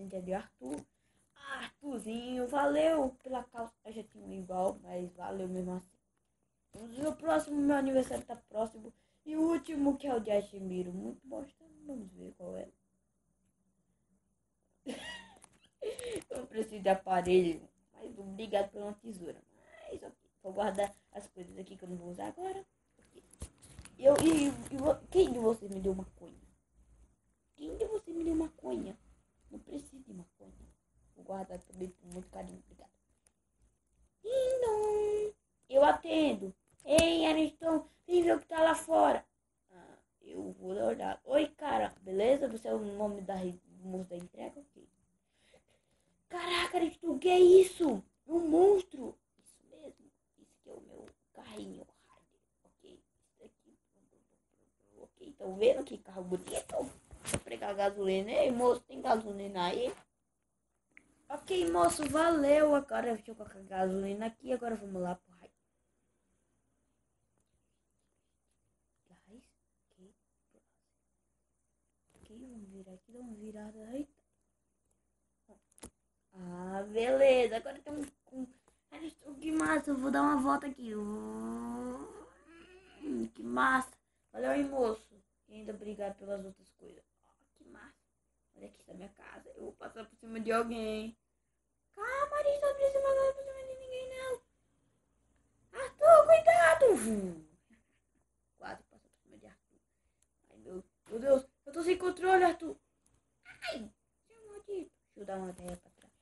presente é de Arthur. Arthurzinho, valeu pela calça. Eu já tinha um igual, mas valeu mesmo assim. O próximo, meu aniversário tá próximo. E o último, que é o de Ashimiro. Muito bosta. Vamos ver qual é. Eu não preciso de aparelho. Mas obrigado pela tesoura. Mas ok. Vou guardar as coisas aqui que eu não vou usar agora. Quem de vocês me deu maconha? Quem de vocês me deu maconha? Não preciso de maconha. Vou guardar também com muito carinho. Obrigado. Não. Eu atendo. Ei, Ariston, vem ver o que tá lá fora. Eu vou dar olhada. Oi, cara. Beleza? Você é o nome do moço da entrega? Ok. Caraca, Ariston, o que é isso? Um monstro. Isso mesmo. Isso aqui é o meu carrinho. Ok. Isso aqui. Ok. Estão vendo que carro bonito? Vou pegar gasolina. Ei, moço, tem gasolina aí? Ok, moço, valeu. Agora deixa eu colocar gasolina aqui. Agora vamos lá pro raio. Gás. Ok, vamos virar aqui. Dá uma virada aí. Beleza. Agora tem que massa. Eu vou dar uma volta aqui. Que massa. Valeu aí, moço. E ainda obrigado pelas outras coisas. Que massa. Olha aqui está minha casa. Eu vou passar por cima de alguém. Calma, a gente não precisa passar por cima de ninguém, não. Arthur, cuidado! Quase passou por cima de Arthur. Ai, meu Deus. Eu tô sem controle, Arthur. Ai, seu maldito. Deixa eu dar uma terra pra trás.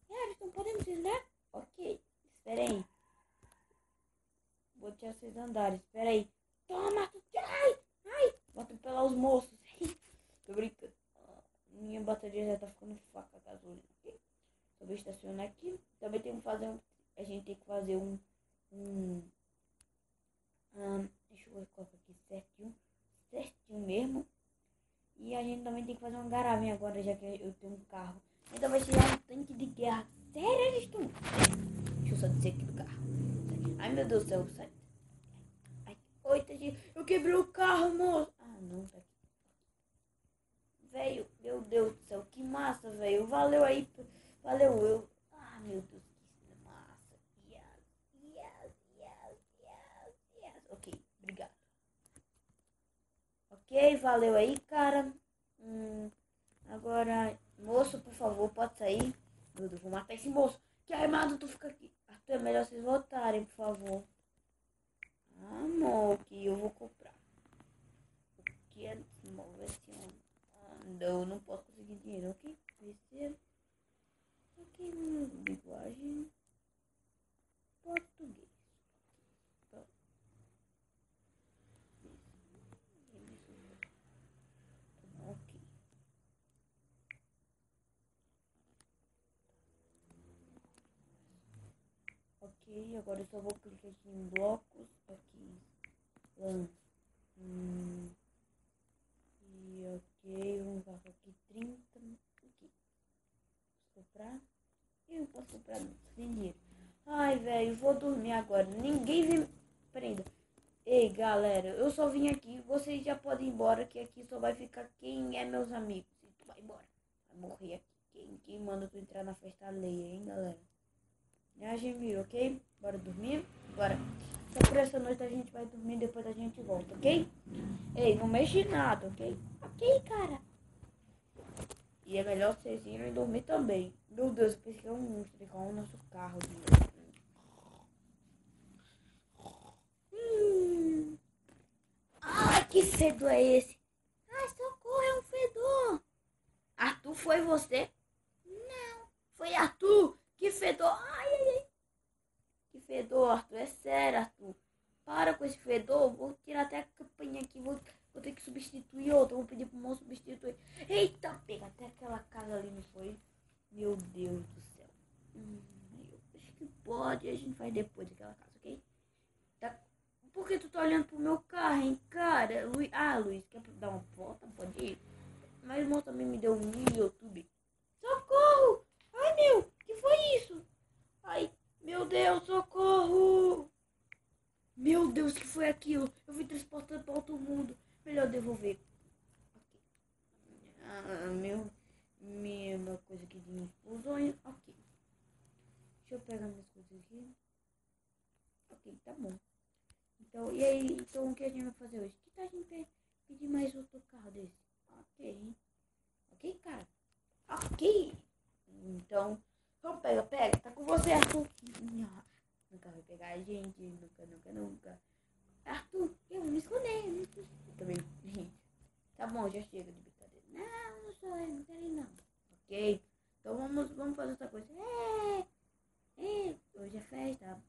Eles não podemos andar? Ok. Espera aí. Vou te vocês andarem. Espera aí. Toma, Arthur. Ai. Vou atropelar os moços. Tô brincando. Minha bateria já tá ficando fraca, a gasolina. Okay? Só vou estacionar aqui. Também tem que fazer a gente tem que fazer deixa eu colocar aqui certinho mesmo. E a gente também tem que fazer uma garavinha agora, já que eu tenho um carro. Então vai tirar um tanque de guerra. Sério, eles estão? Deixa eu só dizer aqui do carro. Ai, meu Deus do céu, sai. Ai, oi, tadinho. Eu quebrei o carro, moço. Não, tá aqui. Velho, meu Deus do céu, que massa, velho. Valeu aí. Valeu. Meu Deus, que massa. Yes. Ok, obrigado. Ok, valeu aí, cara. Agora, moço, por favor, pode sair. Meu Deus, vou matar esse moço. Que armado tu fica aqui. Arthur, é melhor vocês voltarem, por favor. Amor, que eu vou comprar. O que é não posso conseguir dinheiro, ok? Terceiro. Ok, linguagem. Português. Pronto. Ok. Ok, agora eu só vou clicar aqui em blocos. Aqui. E ok, vamos colocar aqui 30. Ok. Posso comprar? Eu não posso comprar não, sem dinheiro. Ai, velho, vou dormir agora. Ninguém vem. Prenda. Ei, galera, eu só vim aqui. Vocês já podem ir embora, que aqui só vai ficar quem é meus amigos. E tu vai embora. Vai morrer aqui. Quem manda tu entrar na festa alheia, hein, galera? Né, Gemiro, ok? Bora dormir? Bora. Só por essa noite a gente vai dormir, depois a gente volta, ok? Ei, não mexe nada, ok? Ok, cara. E é melhor vocês irem dormir também. Meu Deus, eu pensei que é um monstro igual o nosso carro. Que fedor é esse? Socorro, é um fedor. Arthur, foi você? Não, foi Arthur. Que fedor. Ai. Que fedor, Arthur. É sério, Arthur. Para com esse fedor. Vou tirar até a campanha aqui. Vou ter que substituir outro. Vou pedir pro moço substituir. Eita, pega até aquela casa ali, não foi? Meu Deus do céu. Eu acho que pode. A gente faz depois daquela casa, ok? Tá. Por que tu tá olhando pro meu carro, hein, cara? Luiz, quer dar uma volta? Pode ir? Mas o irmão também me deu no YouTube. Socorro! Ai, meu, que foi isso? Ai, meu Deus, socorro! Meu Deus, que foi aquilo? Eu fui transportado para outro mundo. Melhor devolver. Minha coisa aqui de infusões. Ok. Deixa eu pegar minhas coisas aqui. Ok, tá bom. Então, e aí, então o que a gente vai fazer hoje? Que tal a gente pedir mais outro carro desse? Ok. Ok, cara? Ok. Então, vamos pega. Tá com você, Arthur. Nunca vai pegar a gente. Nunca. Arthur, eu me esconder. Também, gente. Tá bom, já chega de brincadeira. Não sou eu, não quero ir não. Ok? Então vamos fazer outra coisa. Hoje é festa.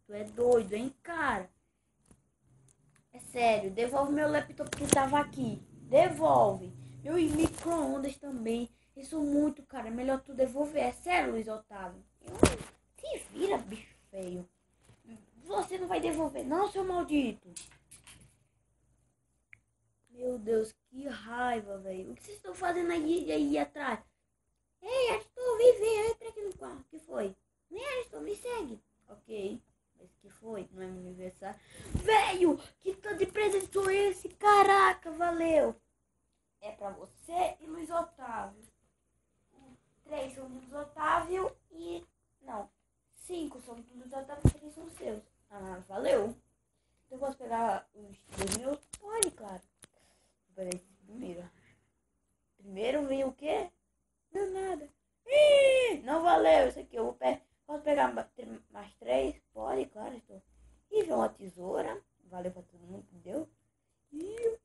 Tu é doido, hein, cara? É sério, devolve meu laptop que tava aqui. Devolve. Meu micro-ondas também. Isso muito, cara. É melhor tu devolver. É sério, Luiz Otávio. Se vira, bicho feio. Você não vai devolver, não, seu maldito. Meu Deus, que raiva, velho. O que vocês estão fazendo aí atrás? Ei, Astor, vem entra aqui no quarto. O que foi? Nem Astor, me segue. Ok, mas que foi? Não é meu aniversário. Velho, que tanto de presente foi esse? Caraca, valeu. É pra você e Luiz Otávio. 3 são do Luiz Otávio e... Não, 5 são do Luiz Otávio e 3 são seus. Ah, valeu. Eu posso pegar os 2 meus? Pode, claro. Vou pegar esse primeiro. Primeiro vem o quê? Não, nada. Não valeu isso aqui. Eu posso pegar mais 3? Pode, claro. Estou. E vem uma tesoura. Valeu pra todo mundo, entendeu? Luiz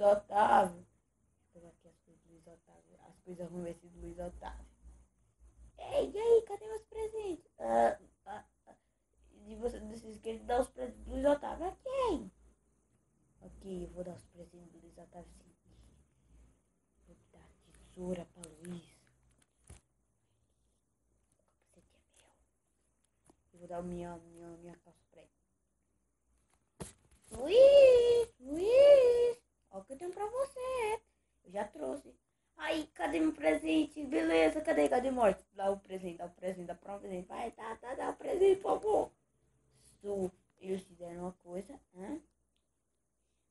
Otávio. Vou pegar aqui as coisas do Luiz Otávio. As coisas ruins do Luiz Otávio. Ei, e aí? Cadê meus presentes? E vocês querem dar os presentes do Luiz Otávio a quem? Ok, eu vou dar os presentes do Luiz Otávio sim. Vou dar tesoura pra Luiz. O capacete é meu. Eu vou dar minha calça pra ele. Luiz, olha o que eu tenho pra você. Eu já trouxe. Aí, cadê meu presente? Beleza, cadê morte? Dá o presente, dá o presente. Vai, dá o presente, por favor. Eles fizeram uma coisa, hein?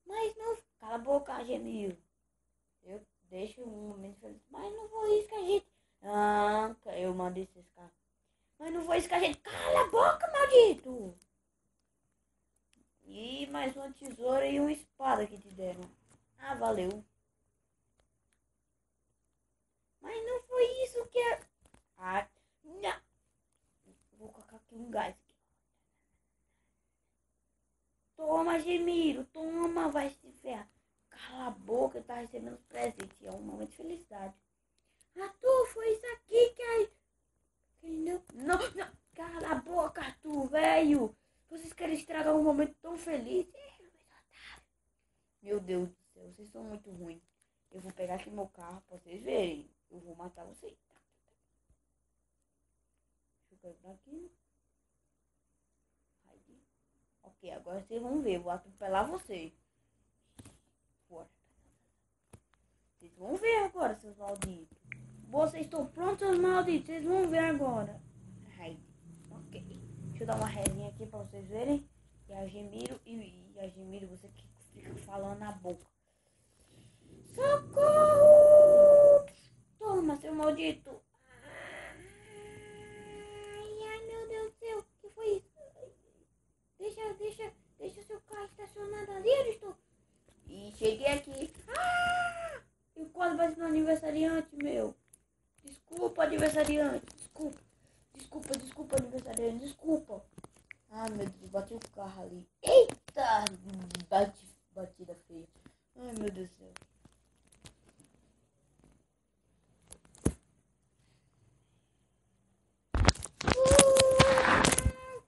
Mas não, cala a boca, Gemil. Eu deixo um momento feliz, mas não vou riscar a gente. Eu mandei esses caras. Mas não vou riscar a gente. Cala a boca, maldito! E mais uma tesoura e uma espada que te deram. Ah, valeu. Mas não foi isso que é. Não. Vou colocar aqui um gás. Toma, Gemiro. Toma, vai se ferrar. Cala a boca, tá recebendo os presentes. É um momento de felicidade. Arthur, foi isso aqui que aí. Não. Cala a boca, Arthur, velho. Vocês querem estragar um momento tão feliz? Meu Deus do céu, vocês são muito ruins. Eu vou pegar aqui meu carro pra vocês verem. Eu vou matar vocês. Deixa eu pegar aqui. Ok, agora vocês vão ver. Eu vou atropelar vocês. Fora. Vocês vão ver agora, seus malditos. Vocês estão prontos, seus malditos? Vocês vão ver agora. Ok. Deixa eu dar uma resinha aqui pra vocês verem. E a Gemiro, você que fica falando na boca. Socorro! Toma, seu maldito. Ai, meu Deus do céu. O que foi isso? Deixa seu carro estacionado ali, Ariston. E cheguei aqui. Eu quase bati no aniversariante, meu. Desculpa, aniversariante. Desculpa, aniversariante. Desculpa. Meu Deus, bati o carro ali. Eita! Batida feia. Ai, meu Deus do céu.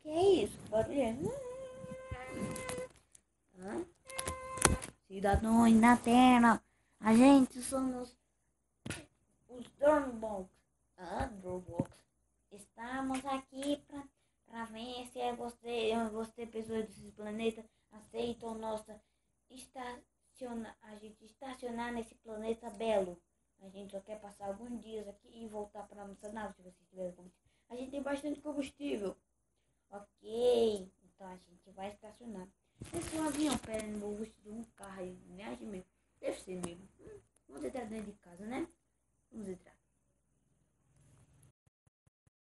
Que é isso? Barulho. Cidadãos na terra. A gente somos os Dornbox. Dornbox. Estamos aqui pra ver se você, pessoas desse planeta, aceitam a gente estacionar nesse planeta belo. A gente só quer passar alguns dias aqui e voltar para nossa nave, se vocês tiverem combustível. A gente tem bastante combustível. Ok, então a gente vai estacionar. Esse é um avião, pera, no busto de um carro aí, né, mesmo? Deve ser mesmo. Vamos entrar dentro de casa, né? Vamos entrar.